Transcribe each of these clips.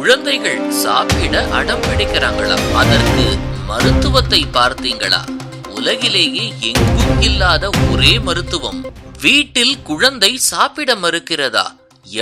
குழந்தைகள் சாப்பிட அடம் பிடிக்கிறாங்களா? அதற்கு மருத்துவத்தை பார்த்தீங்களா? உலகிலேயே எங்கும் இல்லாத ஒரே மருத்துவம். வீட்டில் குழந்தை சாப்பிட மறுக்கிறதா?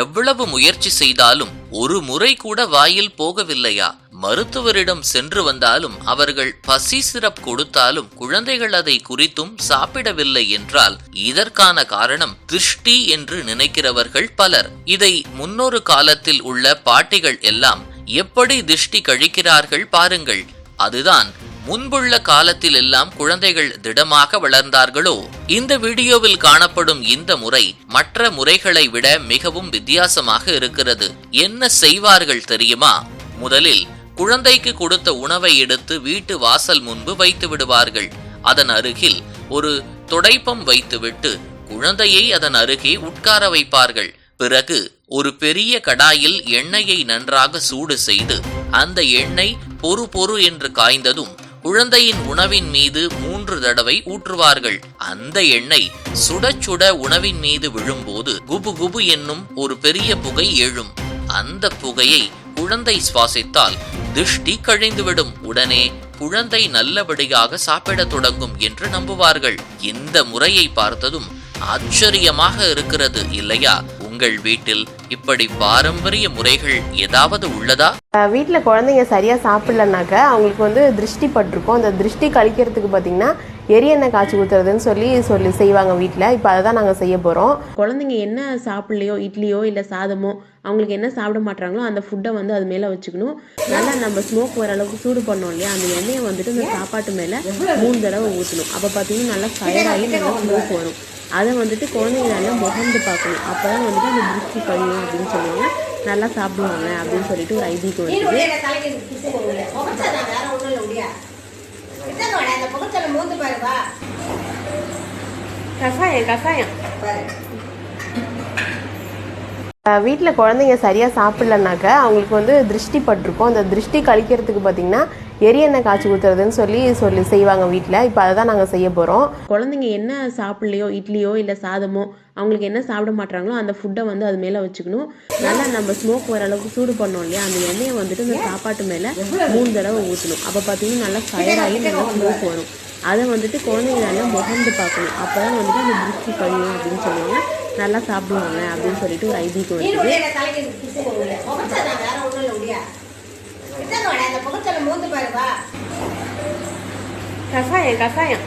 எவ்வளவு முயற்சி செய்தாலும் ஒரு முறை கூட வாயில் போகவில்லையா? மருத்துவரிடம் சென்று வந்தாலும் அவர்கள் பசி சிரப் கொடுத்தாலும் குழந்தைகள் அதை குறித்தும் சாப்பிடவில்லை என்றால் இதற்கான காரணம் திருஷ்டி என்று நினைக்கிறவர்கள் பலர். இதை முன்னொரு காலத்தில் உள்ள பாட்டிகள் எல்லாம் எப்படி திருஷ்டி கழிக்கிறார்கள் பாருங்கள். அதுதான் முன்புள்ள காலத்தில் எல்லாம் குழந்தைகள் திடமாக வளர்ந்தார்களோ. இந்த வீடியோவில் காணப்படும் இந்த முறை மற்ற முறைகளை விட மிகவும் வித்தியாசமாக இருக்கிறது. என்ன செய்வார்கள் தெரியுமா? முதலில் குழந்தைக்கு கொடுத்த உணவை எடுத்து வீட்டு வாசல் முன்பு வைத்து விடுவார்கள். அதன் அருகில் ஒரு துடைப்பம் வைத்துவிட்டு குழந்தையை அதன் அருகே உட்கார வைப்பார்கள். பிறகு ஒரு பெரிய கடாயில் எண்ணெயை நன்றாக சூடு செய்து அந்த எண்ணெய் பொறு பொறு என்று காய்ந்ததும் குழந்தையின் உணவின் மீது 3 தடவை ஊற்றுவார்கள். அந்த எண்ணெய் சுட சுட உணவின் மீது விழும்போது குபு குபு என்னும் ஒரு பெரிய புகை எழும். அந்த புகையை குழந்தை சுவாசித்தால் திருஷ்டி கழிந்துவிடும். உடனே குழந்தை நல்லபடியாக சாப்பிட தொடங்கும் என்று நம்புவார்கள். இந்த முறையை பார்த்ததும் ஆச்சரியமாக இருக்கிறது இல்லையா? உங்கள் வீட்டில் இப்படி பாரம்பரிய முறைகள் ஏதாவது உள்ளதா? வீட்டில் குழந்தைங்க சரியாக சாப்பிடலனாக்க அவங்களுக்கு திருஷ்டி பட்டிருக்கும். அந்த திருஷ்டி கழிக்கிறதுக்கு பார்த்தீங்கன்னா எரியெண்ணெய் காய்ச்சி ஊற்றுறதுன்னு சொல்லி செய்வாங்க வீட்டில். இப்போ அதை தான் நாங்கள் செய்ய போகிறோம். குழந்தைங்க என்ன சாப்பிட்லையோ, இட்லியோ இல்லை சாதமோ, அவங்களுக்கு என்ன சாப்பிட மாட்டாங்களோ அந்த ஃபுட்டை அது மேலே வச்சுக்கணும். நல்லா நம்ம ஸ்மோக் வர அளவுக்கு சூடு பண்ணோம் இல்லையா, அந்த எண்ணெயை அந்த சாப்பாட்டு மேலே 3 தடவை ஊற்றணும். அப்போ பார்த்தீங்கன்னா நல்லா ஃபயராகி நல்லா ஸ்மோக் வரும். அதை குழந்தைங்க நல்லா முகந்து பார்க்கணும். அப்போ தான் அந்த திருஷ்டி கழியும் அப்படின்னு சொல்லுவாங்க. நல்லா சாப்பிடுவாங்க அப்படின்னு சொல்லிட்டு ஒரு ஐதீகம் இருக்குது. கசாயம் வீட்டில் குழந்தைங்க சரியாக சாப்பிடலனாக்க அவங்களுக்கு திருஷ்டி பட்டிருக்கும். அந்த திருஷ்டி கழிக்கிறதுக்கு பார்த்தீங்கன்னா எரியெண்ணெய் காய்ச்சி ஊற்றுறதுன்னு சொல்லி செய்வாங்க வீட்டில். இப்போ அதை தான் நாங்கள் செய்ய போகிறோம். குழந்தைங்க என்ன சாப்பிட்லையோ, இட்லியோ இல்லை சாதமோ, அவங்களுக்கு என்ன சாப்பிட மாட்டாங்களோ அந்த ஃபுட்டை அது மேலே வச்சுக்கணும். நல்லா நம்ம ஸ்மோக் வர அளவுக்கு சூடு பண்ணோம் இல்லையா, அந்த எண்ணெயை அந்த சாப்பாட்டு மேலே 3 தடவை ஊற்றணும். அப்போ பார்த்தீங்கன்னா நல்லா ஃபயராகி நல்லா ஸ்மோக் வரும். அதை குழந்தைங்க நல்லா முகந்து பார்க்கணும். அப்போ தான் அந்த திருஷ்டி கழியும் அப்படின்னு சொல்லுவாங்க. நல்லா சாப்பிடுவாங்க அப்படின்னு சொல்லிட்டு ஒரு ஐதீகம் இருக்குது. கசாயம்